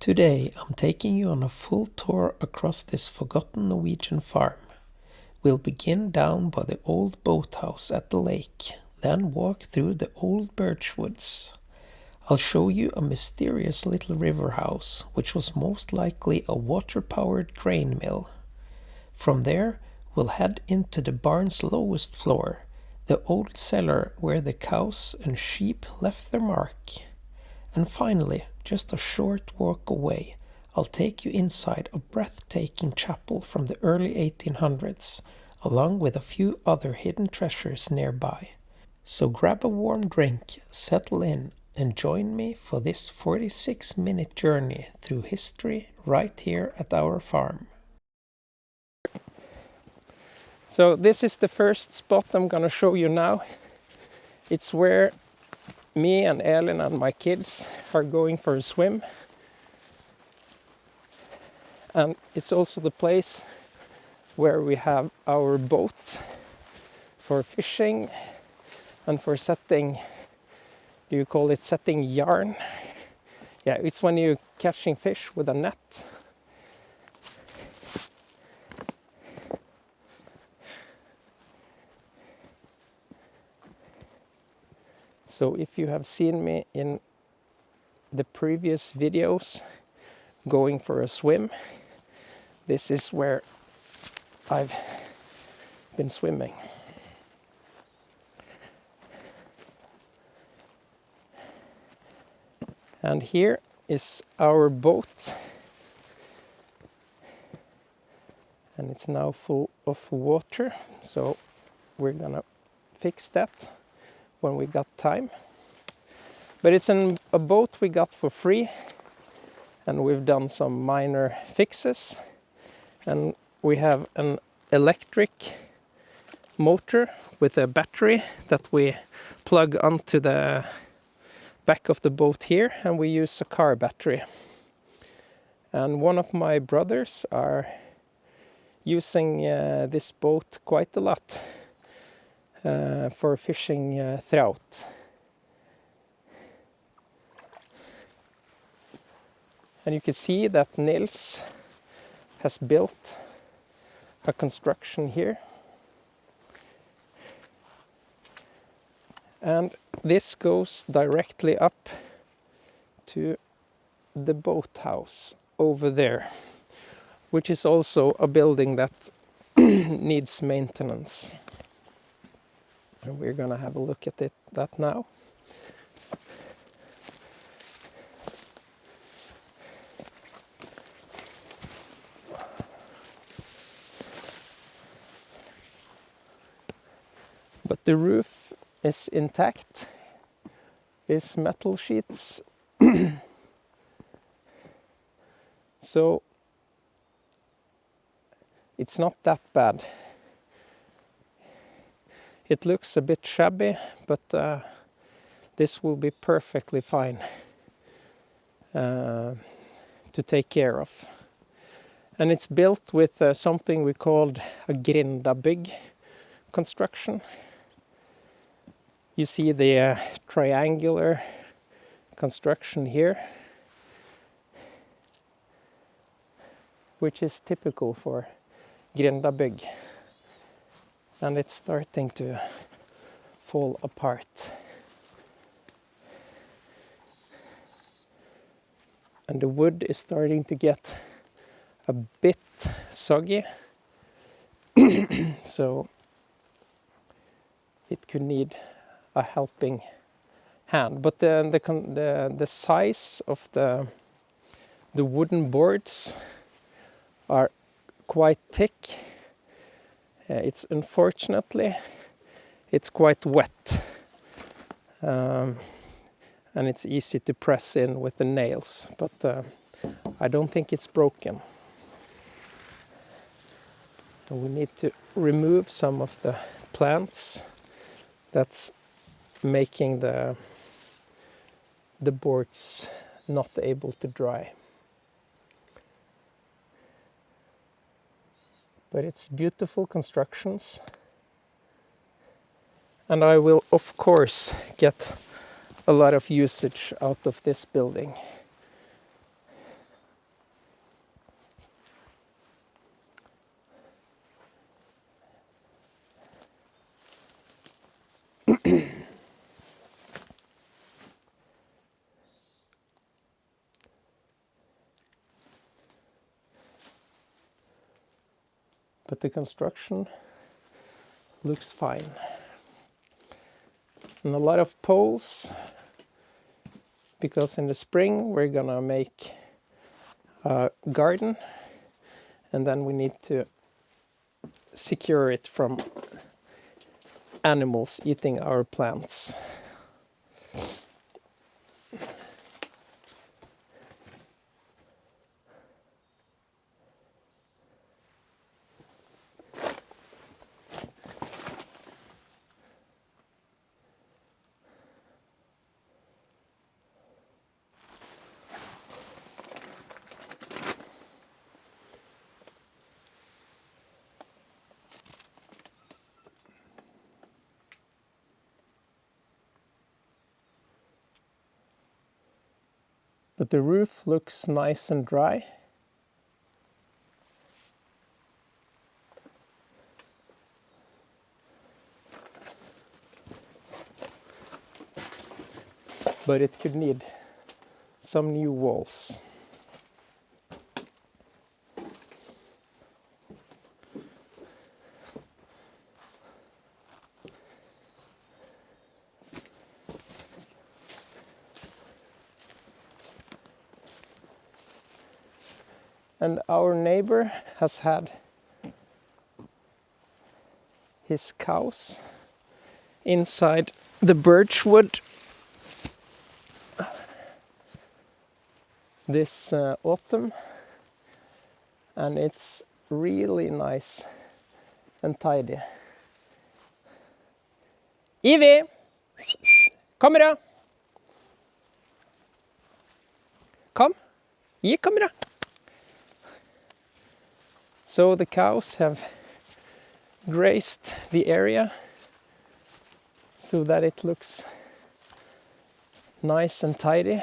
Today I'm taking you on a full tour across this forgotten Norwegian farm. We'll begin down by the old boathouse at the lake, then walk through the old birch woods. I'll show you a mysterious little river house, which was most likely a water-powered grain mill. From there, we'll head into the barn's lowest floor, the old cellar where the cows and sheep left their mark. And finally, just a short walk away, I'll take you inside a breathtaking chapel from the early 1800s, along with a few other hidden treasures nearby. So grab a warm drink, settle in, and join me for this 46-minute journey through history right here at our farm. So this is the first spot I'm gonna show you now. It's where me and Elin and my kids are going for a swim. And it's also the place where we have our boat for fishing and for setting, do you call it setting yarn? Yeah, it's when you're catching fish with a net. So if you have seen me in the previous videos going for a swim, this is where I've been swimming. And here is our boat, and it's now full of water, so we're gonna fix that when we got time. But it's a boat we got for free, and we've done some minor fixes, and we have an electric motor with a battery that we plug onto the back of the boat here, and we use a car battery. And one of my brothers are using this boat quite a lot for fishing trout. And you can see that Nils has built a construction here. And this goes directly up to the boathouse over there, which is also a building that needs maintenance. And we're gonna have a look at that now. But the roof is intact, is metal sheets. So it's not that bad. It looks a bit shabby, but this will be perfectly fine to take care of. And it's built with something we called a grindabygg construction. You see the triangular construction here, which is typical for grindabygg. And it's starting to fall apart. And the wood is starting to get a bit soggy. So it could need a helping hand. But the size of the wooden boards are quite thick. Unfortunately, it's quite wet, and it's easy to press in with the nails, but I don't think it's broken. And we need to remove some of the plants that's making the boards not able to dry. But it's beautiful constructions, and I will of course get a lot of usage out of this building. but the construction looks fine. And a lot of poles, because in the spring we're gonna make a garden, and then we need to secure it from animals eating our plants. But the roof looks nice and dry. But it could need some new walls. And our neighbor has had his cows inside the birch wood this autumn, and it's really nice and tidy. Evie! Kom her! Kom! Kom her! So the cows have grazed the area so that it looks nice and tidy.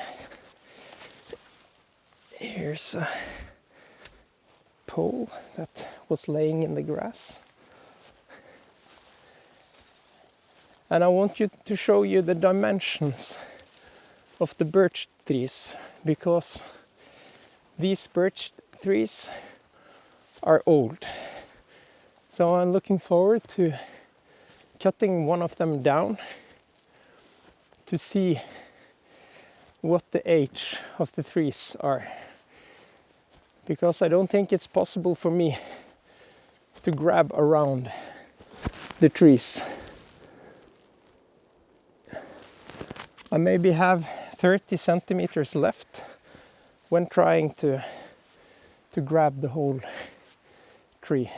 Here's a pole that was laying in the grass. And I want to show you the dimensions of the birch trees, because these birch trees are old. So I'm looking forward to cutting one of them down to see what the age of the trees are. Because I don't think it's possible for me to grab around the trees. I maybe have 30 centimeters left when trying to grab the whole tree.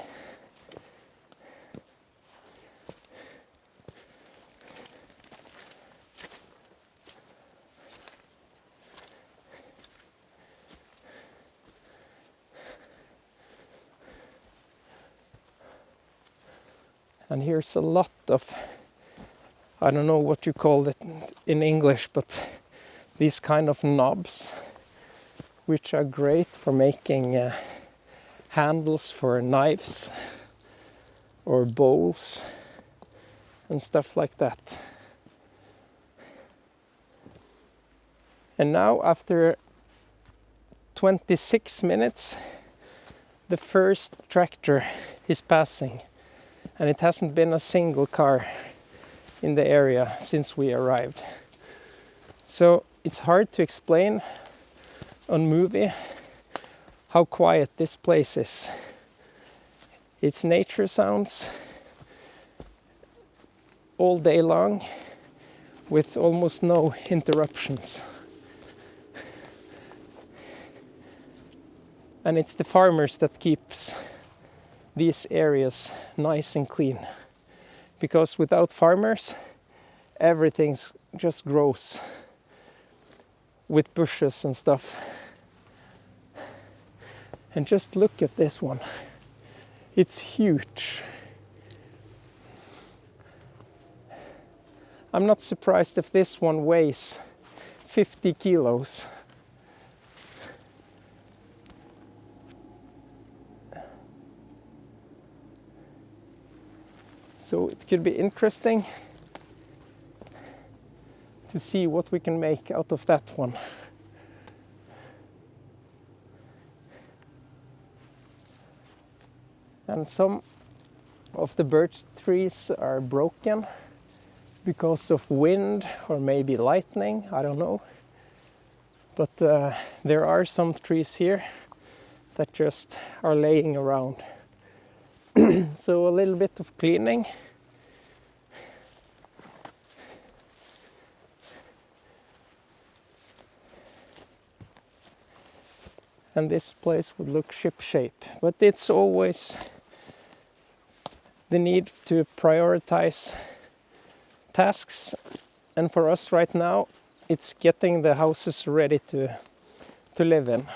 And here's a lot of, I don't know what you call it in English, but these kind of knobs, which are great for making handles for knives or bowls and stuff like that. And now, after 26 minutes, the first tractor is passing, and it hasn't been a single car in the area since we arrived. So it's hard to explain on movie how quiet this place is. It's nature sounds all day long with almost no interruptions. And it's the farmers that keeps these areas nice and clean. Because without farmers, everything just grows with bushes and stuff. And just look at this one. It's huge. I'm not surprised if this one weighs 50 kilos. So it could be interesting to see what we can make out of that one. And some of the birch trees are broken because of wind or maybe lightning, I don't know. But there are some trees here that just are laying around. So a little bit of cleaning. And this place would look ship-shape. But it's always the need to prioritize tasks. And for us right now, it's getting the houses ready to live in.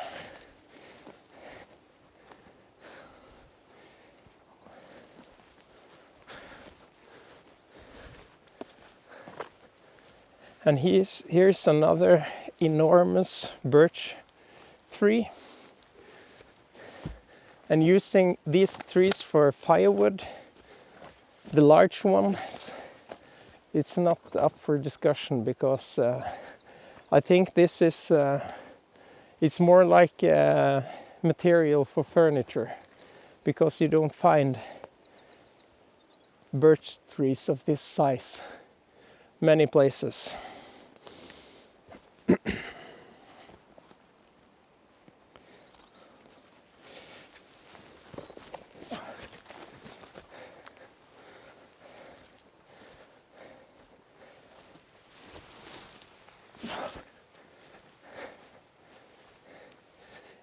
And here's another enormous birch tree. And using these trees for firewood, the large ones, it's not up for discussion because I think this is, it's more like material for furniture because you don't find birch trees of this size many places.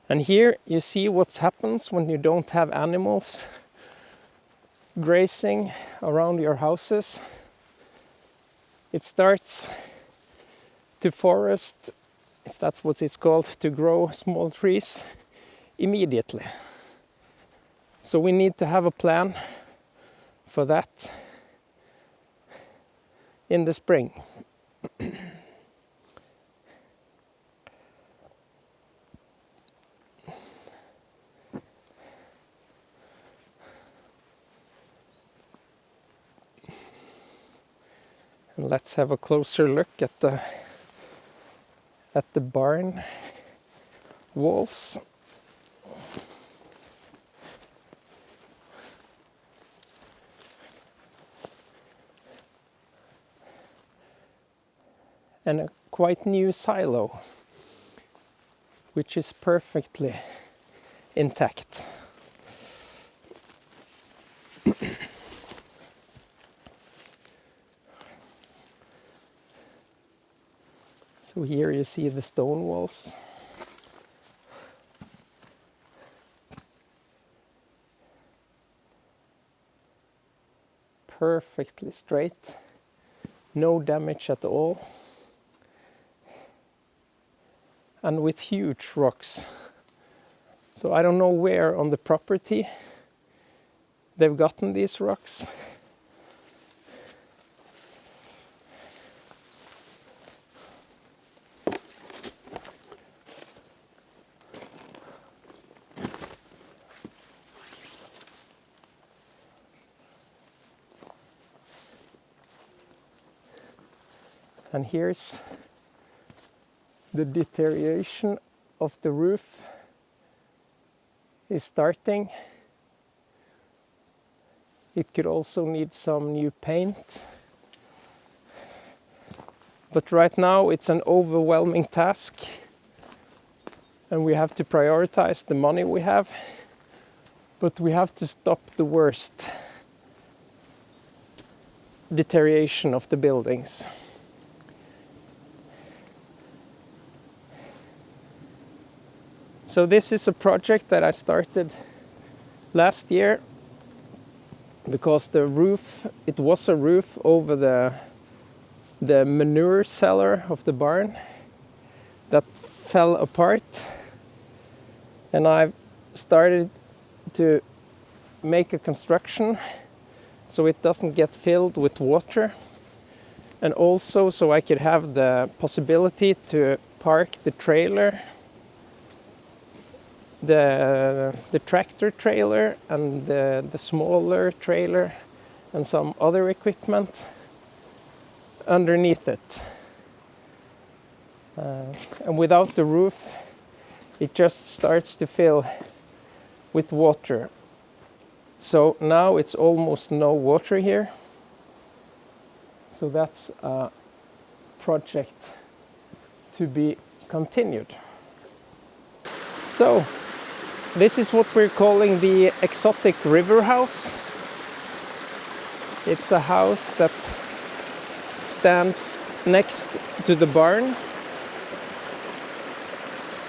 And here you see what happens when you don't have animals grazing around your houses. It starts to forest, if that's what it's called, to grow small trees immediately. So we need to have a plan for that in the spring. And let's have a closer look at the barn walls. And a quite new silo, which is perfectly intact. So here you see the stone walls. Perfectly straight, no damage at all. And with huge rocks. So I don't know where on the property they've gotten these rocks. And here's the deterioration of the roof is starting. It could also need some new paint. But right now it's an overwhelming task and we have to prioritize the money we have. But we have to stop the worst deterioration of the buildings. So this is a project that I started last year because the roof, it was a roof over the manure cellar of the barn that fell apart. And I've started to make a construction so it doesn't get filled with water. And also so I could have the possibility to park the trailer, the tractor trailer and the smaller trailer and some other equipment underneath it. And without the roof, it just starts to fill with water. So now it's almost no water here. So that's a project to be continued. So this is what we're calling the exotic Riverhouse. It's a house that stands next to the barn.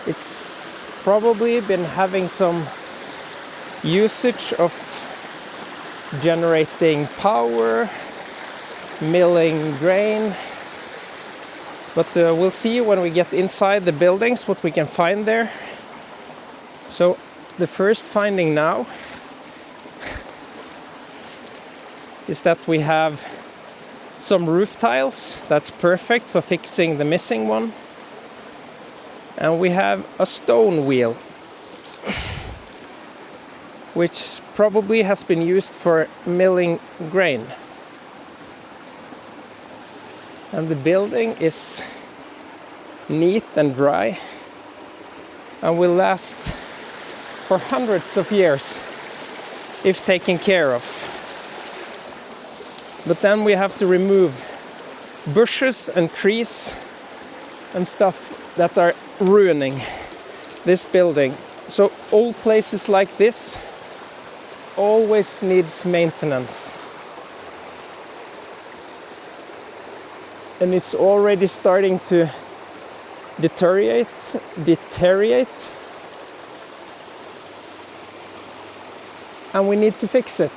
It's probably been having some usage of generating power, milling grain, but we'll see when we get inside the buildings what we can find there. So the first finding now is that we have some roof tiles. That's perfect for fixing the missing one. And we have a stone wheel, which probably has been used for milling grain. And the building is neat and dry and will last for hundreds of years if taken care of. But then we have to remove bushes and trees and stuff that are ruining this building. So old places like this always needs maintenance. And it's already starting to deteriorate. And we need to fix it.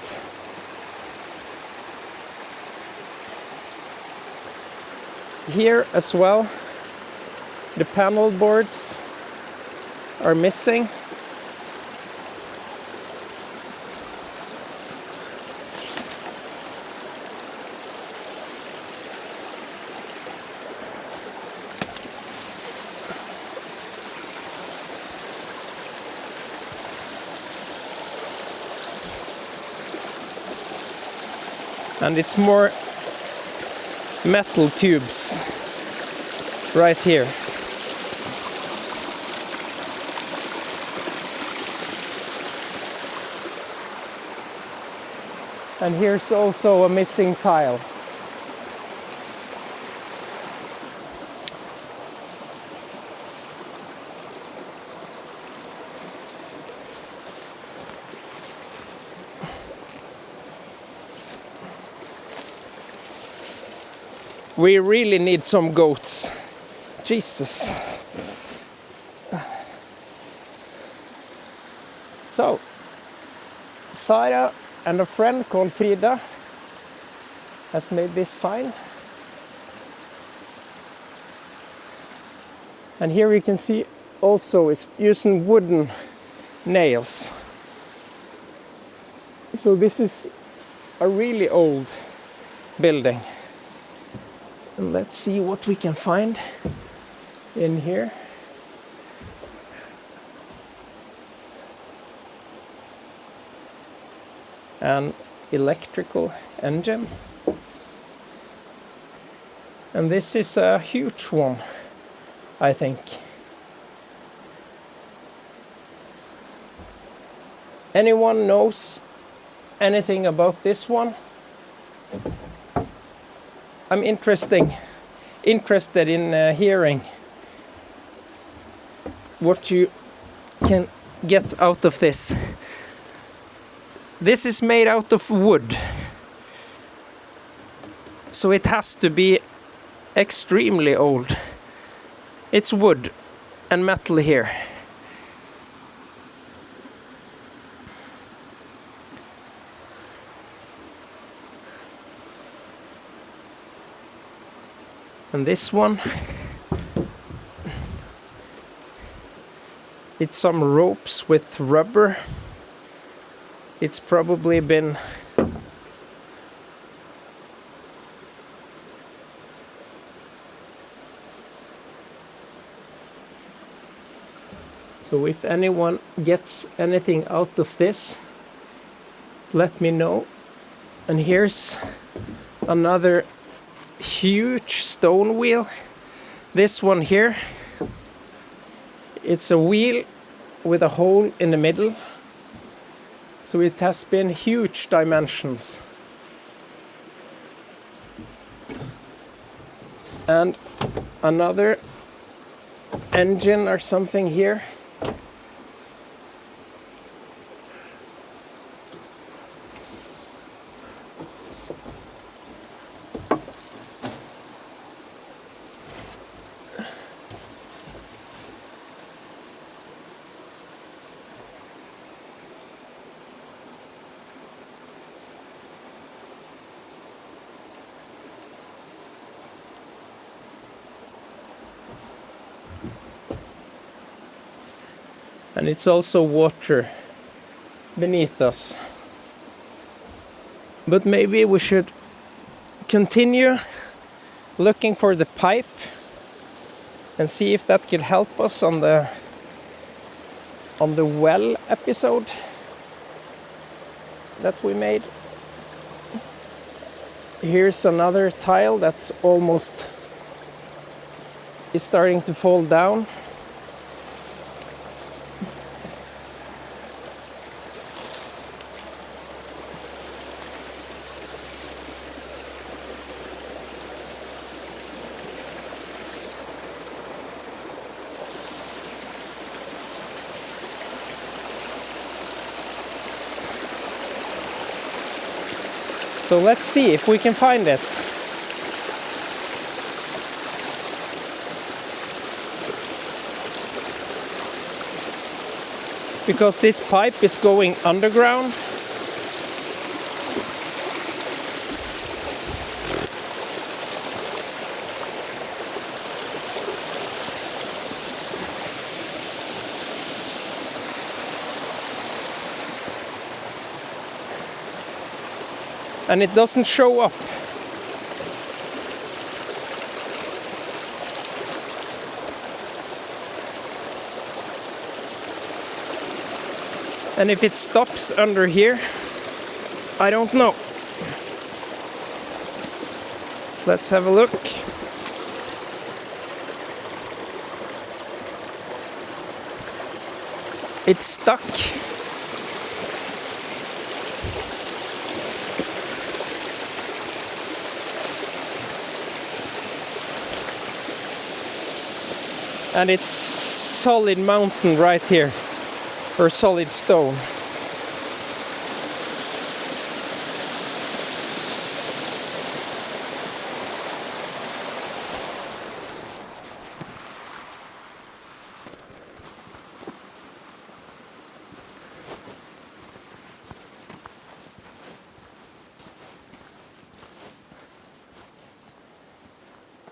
Here as well, the panel boards are missing. And it's more metal tubes right here. And here's also a missing tile. We really need some goats. Jesus. So, Sarah and a friend called Frida has made this sign. And here you can see also it's using wooden nails. So this is a really old building. And let's see what we can find in here. An electrical engine. And this is a huge one, I think. Anyone knows anything about this one? I'm interested in hearing what you can get out of this. This is made out of wood, so it has to be extremely old. It's wood and metal here. And this one, it's some ropes with rubber. It's probably been so if anyone gets anything out of this, let me know. And here's another huge stone wheel. This one here, it's a wheel with a hole in the middle, So it has been huge dimensions. And another engine or something here. And it's also water beneath us. But maybe we should continue looking for the pipe and see if that could help us on the well episode that we made. Here's another tile that's almost is starting to fall down. So let's see if we can find it. Because this pipe is going underground. And it doesn't show up. And if it stops under here, I don't know. Let's have a look. It's stuck. And it's solid mountain right here, or solid stone.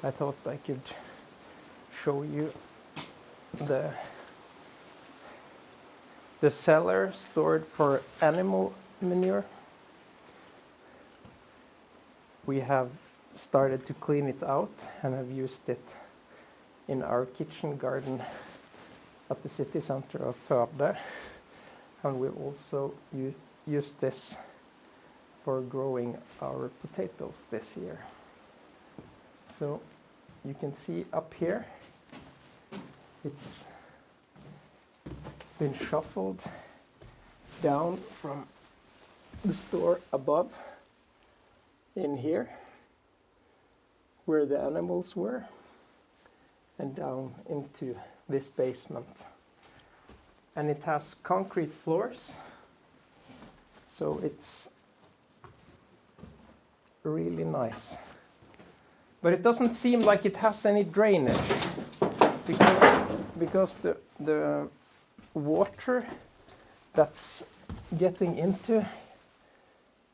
I thought I could show you the cellar stored for animal manure. We have started to clean it out and have used it in our kitchen garden at the city center of Hestad. And we also used this for growing our potatoes this year. So you can see up here, it's been shuffled down from the store above in here where the animals were and down into this basement. And it has concrete floors, so it's really nice. But it doesn't seem like it has any drainage because the water that's getting into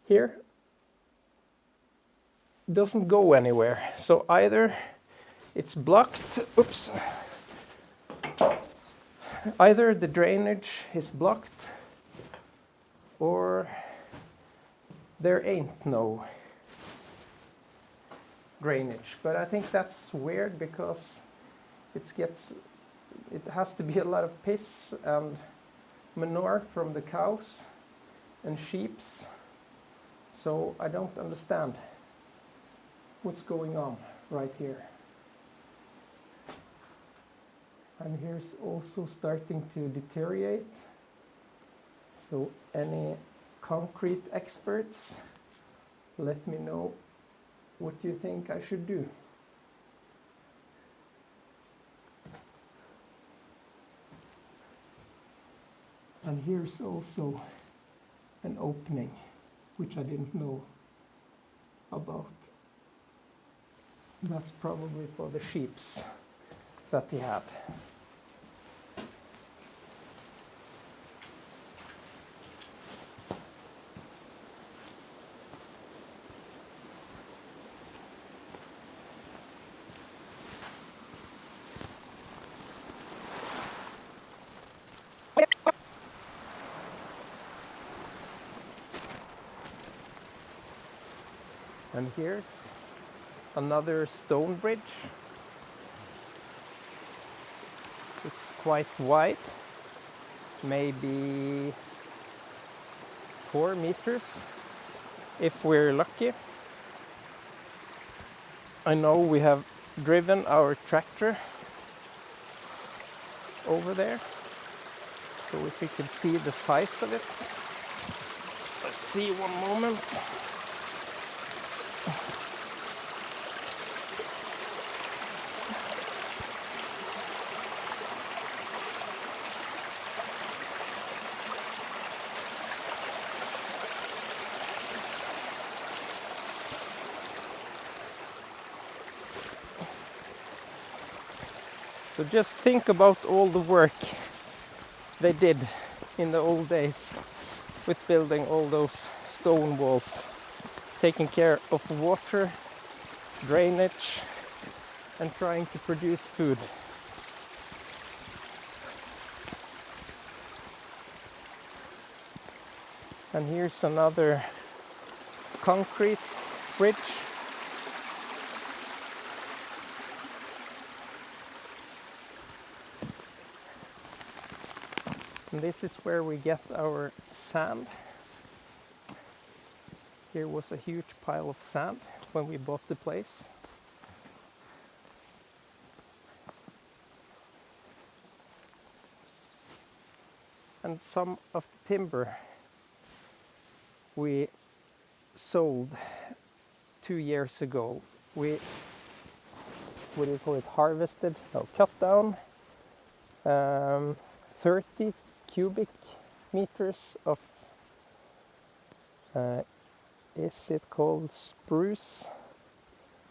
here doesn't go anywhere. So either it's blocked, either the drainage is blocked or there ain't no drainage. But I think that's weird because it has to be a lot of piss and manure from the cows and sheeps. So I don't understand what's going on right here. And here's also starting to deteriorate. So any concrete experts, let me know what you think I should do. And here's also an opening, which I didn't know about. That's probably for the sheeps that he had. And here's another stone bridge. It's quite wide, maybe 4 meters if we're lucky. I know we have driven our tractor over there, so if we can see the size of it. Let's see, one moment. So just think about all the work they did in the old days with building all those stone walls, taking care of water, drainage, and trying to produce food. And here's another concrete bridge. And this is where we get our sand. Here was a huge pile of sand when we bought the place. And some of the timber we sold 2 years ago. We, what do you call it, harvested, no, cut down 30 cubic meters of, is it called spruce?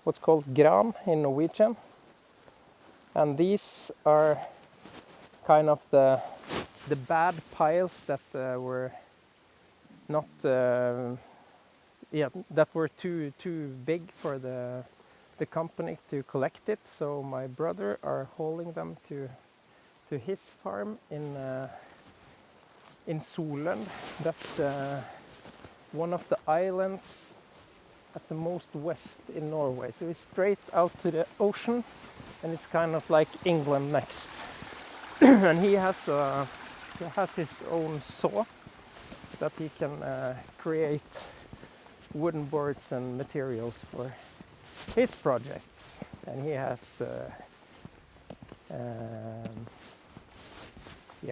What's called gran in Norwegian. And these are kind of the bad piles that were not, that were too big for the company to collect it. So my brother are hauling them to his farm in Solund. That's one of the islands at the most west in Norway. So it's straight out to the ocean, and it's kind of like England next. And he has his own saw that he can create wooden boards and materials for his projects. And he has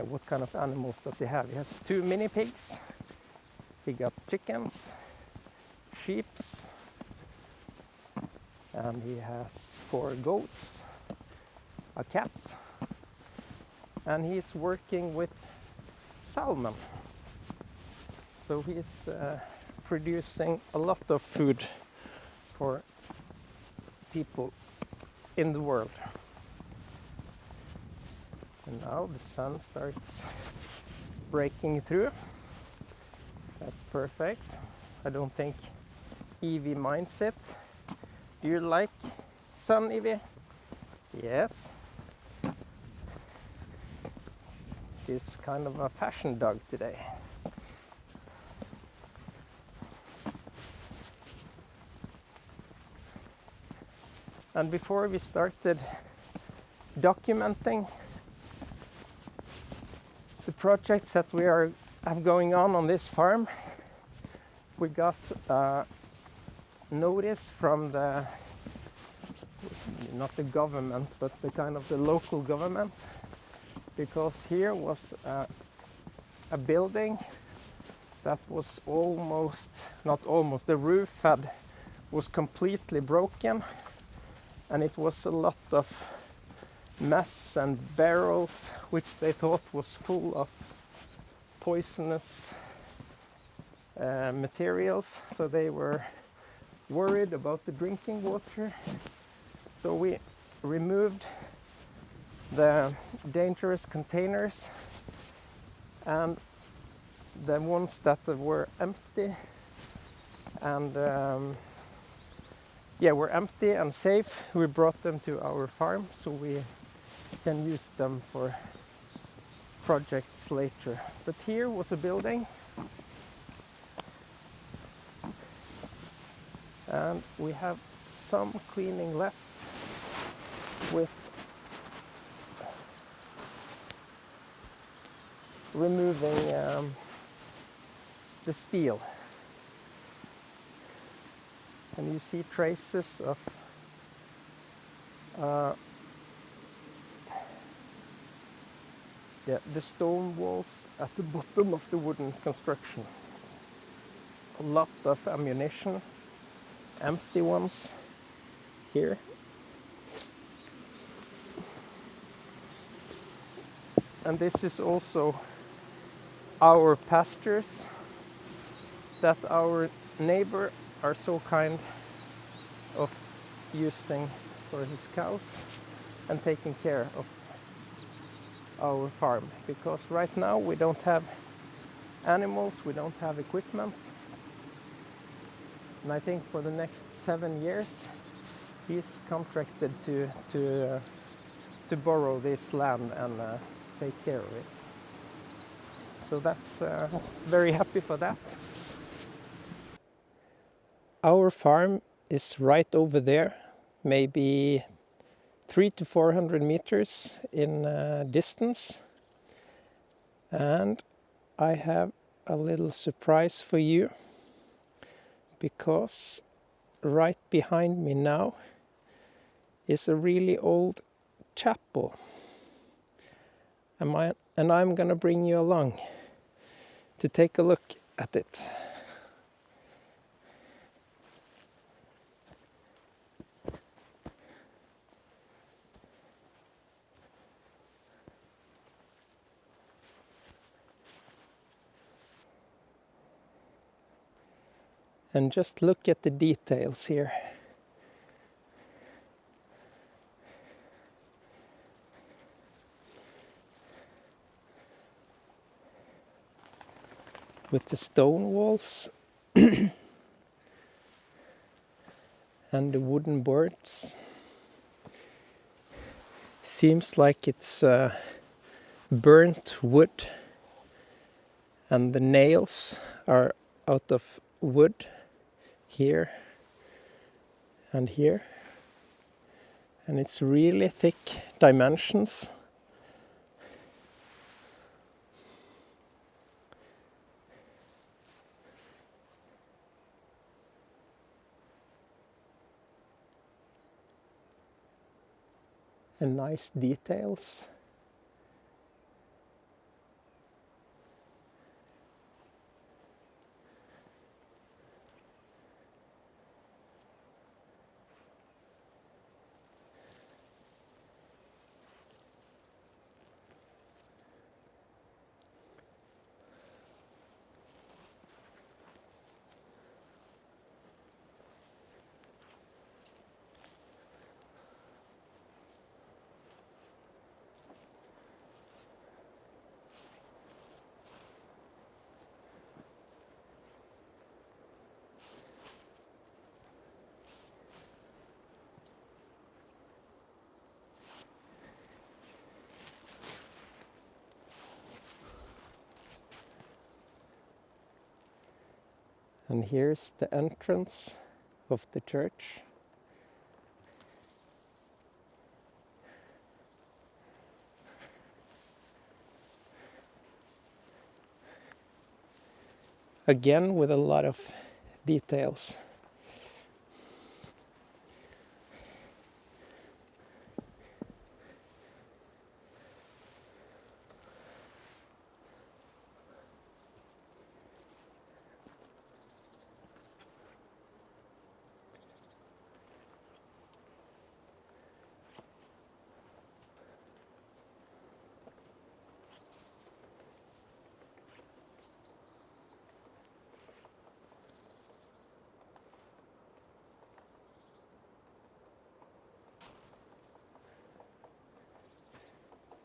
what kind of animals does he have? He has 2 mini pigs. He got chickens, sheeps, and he has 4 goats, a cat, and he's working with salmon. So he's producing a lot of food for people in the world. And now the sun starts breaking through. That's perfect. I don't think Evie minds it. Do you like sun, Evie? Yes. She's kind of a fashion dog today. And before we started documenting the projects that we have going on this farm, we got a notice from not the government, but the kind of the local government, because here was a building that was almost, not almost, the roof was completely broken, and it was a lot of mess and barrels which they thought was full of poisonous materials, so they were worried about the drinking water. So we removed the dangerous containers, and the ones that were empty and were empty and safe, we brought them to our farm so we can use them for projects later. But here was a building, and we have some cleaning left with removing the steel. And you see traces of the stone walls at the bottom of the wooden construction. A lot of ammunition, empty ones here. And this is also our pastures that our neighbor are so kind of using for his cows and taking care of our farm, because right now we don't have animals, we don't have equipment, and I think for the next 7 years he's contracted to borrow this land and take care of it. So that's very happy for that. Our farm is right over there, maybe 300 to 400 meters in distance. And I have a little surprise for you, because right behind me now is a really old chapel. And I'm gonna bring you along to take a look at it. And just look at the details here. With the stone walls and the wooden boards. Seems like it's burnt wood, and the nails are out of wood here and here, and it's really thick dimensions. And nice details. And here's the entrance of the church. Again, with a lot of details.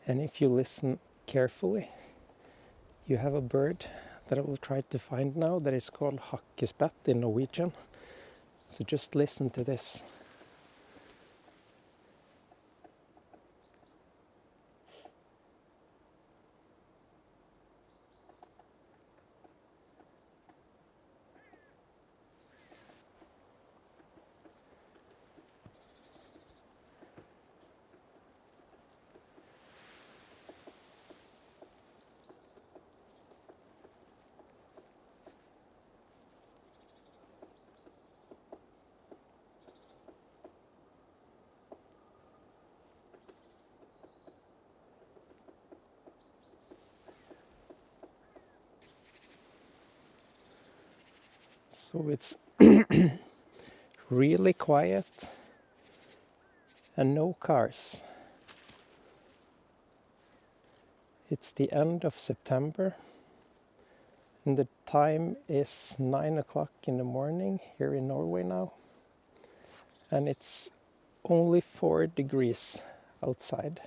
And if you listen carefully, you have a bird that I will try to find now that is called hakkespett in Norwegian. So just listen to this. So it's really quiet and no cars. It's the end of September and the time is 9 o'clock in the morning here in Norway now, and it's only 4 degrees outside.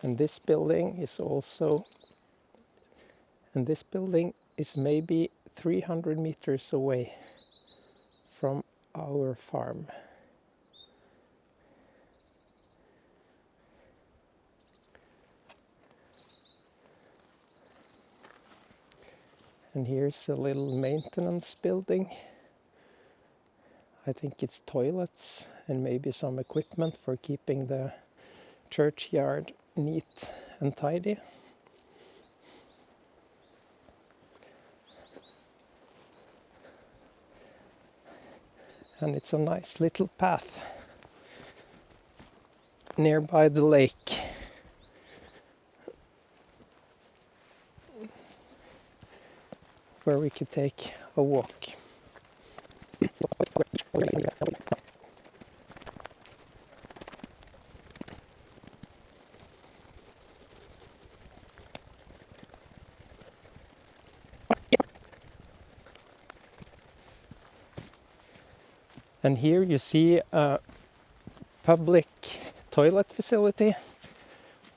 And this building is maybe 300 meters away from our farm. And here's a little maintenance building. I think it's toilets and maybe some equipment for keeping the churchyard neat and tidy. And it's a nice little path nearby the lake. Where we could take a walk. And here you see a public toilet facility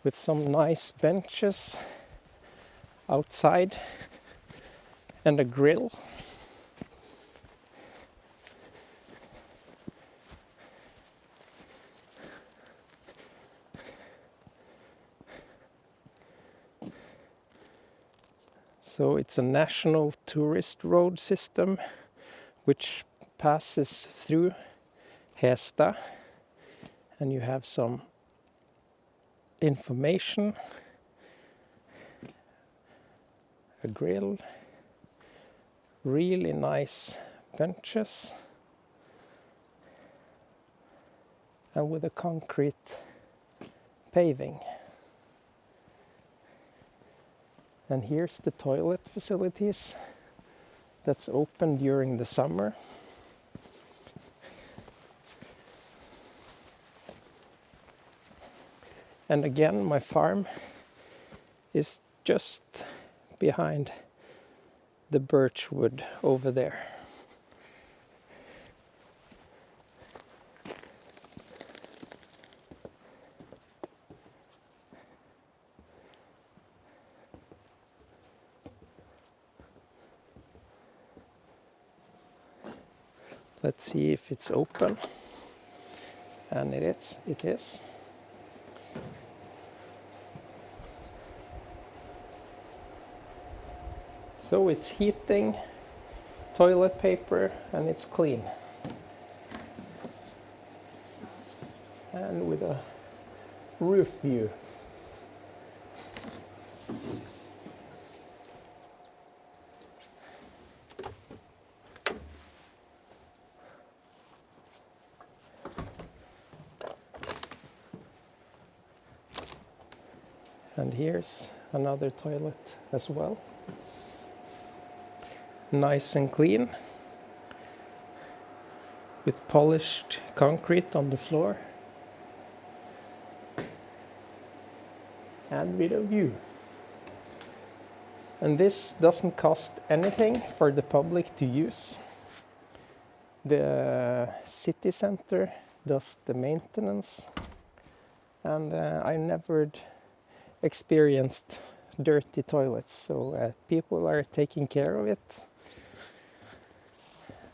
with some nice benches outside and a grill. So it's a national tourist road system which passes through Hestad, and you have some information, a grill, really nice benches, and with a concrete paving. And here's the toilet facilities that's open during the summer. And again, my farm is just behind the birch wood over there. Let's see if it's open. And it is. So it's heating, toilet paper, and it's clean. And with a roof view. And here's another toilet as well. Nice and clean. with polished concrete on the floor and with a view. And this doesn't cost anything for the public to use. The city center does the maintenance, and I never experienced dirty toilets, so people are taking care of it,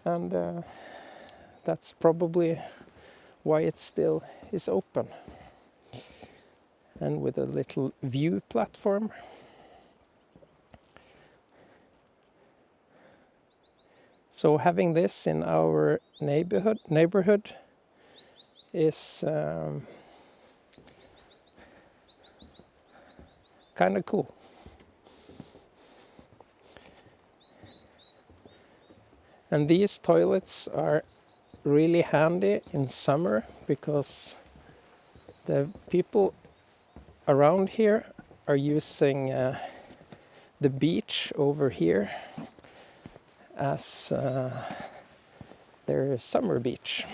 and that's probably why it still is open, and with a little view platform. So having this in our neighborhood is kind of cool. And these toilets are really handy in summer because the people around here are using the beach over here as their summer beach.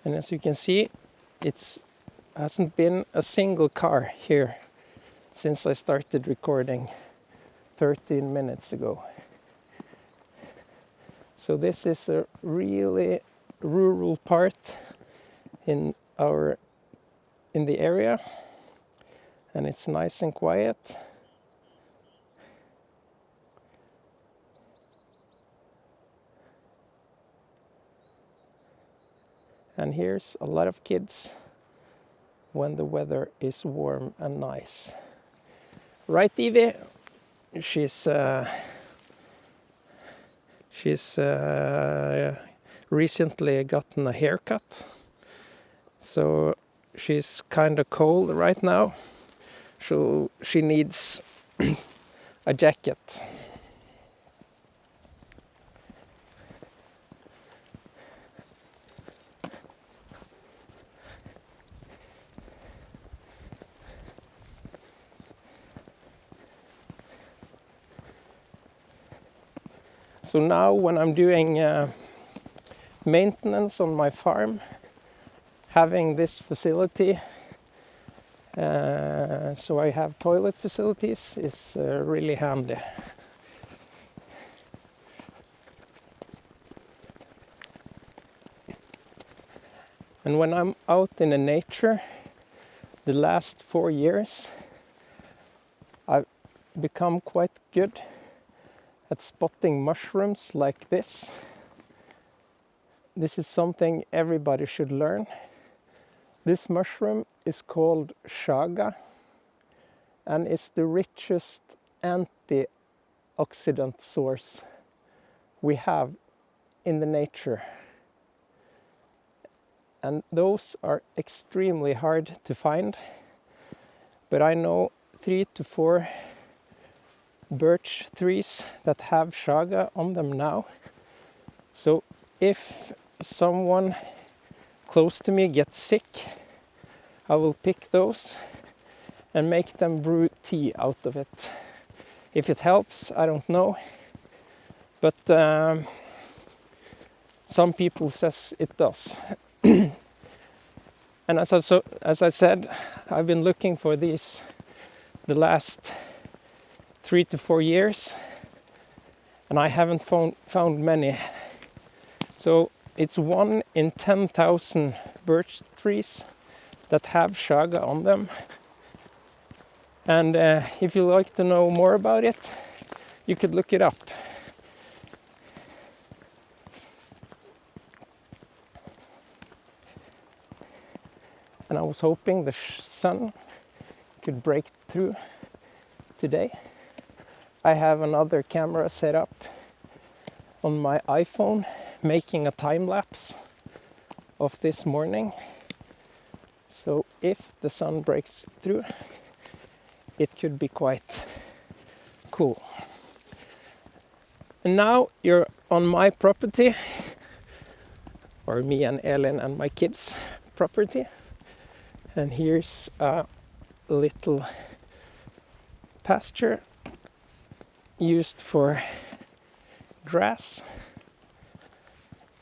And as you can see, it hasn't been a single car here since I started recording 13 minutes ago. So this is a really rural part in the area, and it's nice and quiet. And here's a lot of kids when the weather is warm and nice. Right, Evie? She's recently gotten a haircut, so she's kind of cold right now, so she needs a jacket. So now when I'm doing maintenance on my farm, having this facility, so I have toilet facilities, is really handy. And when I'm out in the nature, the last 4 years, I've become quite good at spotting mushrooms like this. This is something everybody should learn. This mushroom is called chaga and is the richest antioxidant source we have in the nature. And those are extremely hard to find, but I know 3 to 4 birch trees that have chaga on them now. So if someone close to me gets sick, I will pick those and make them brew tea out of it. If it helps, I don't know, but some people says it does. And as I said, I've been looking for these the last 3 to 4 years, and I haven't found many. So it's 1 in 10,000 birch trees that have chaga on them. And if you like to know more about it, you could look it up. And I was hoping the sun could break through today. I have another camera set up on my iPhone, making a time lapse of this morning. So if the sun breaks through, it could be quite cool. And now you're on my property, or me and Elin and my kids' property. And here's a little pasture used for grass.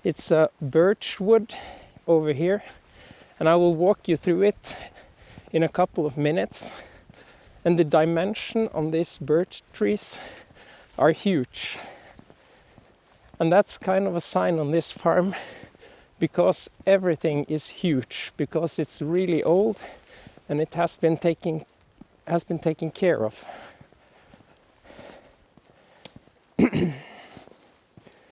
It's a birch wood over here, and I will walk you through it in a couple of minutes. And the dimension on these birch trees are huge. And that's kind of a sign on this farm, because everything is huge, because it's really old and it has been taken care of.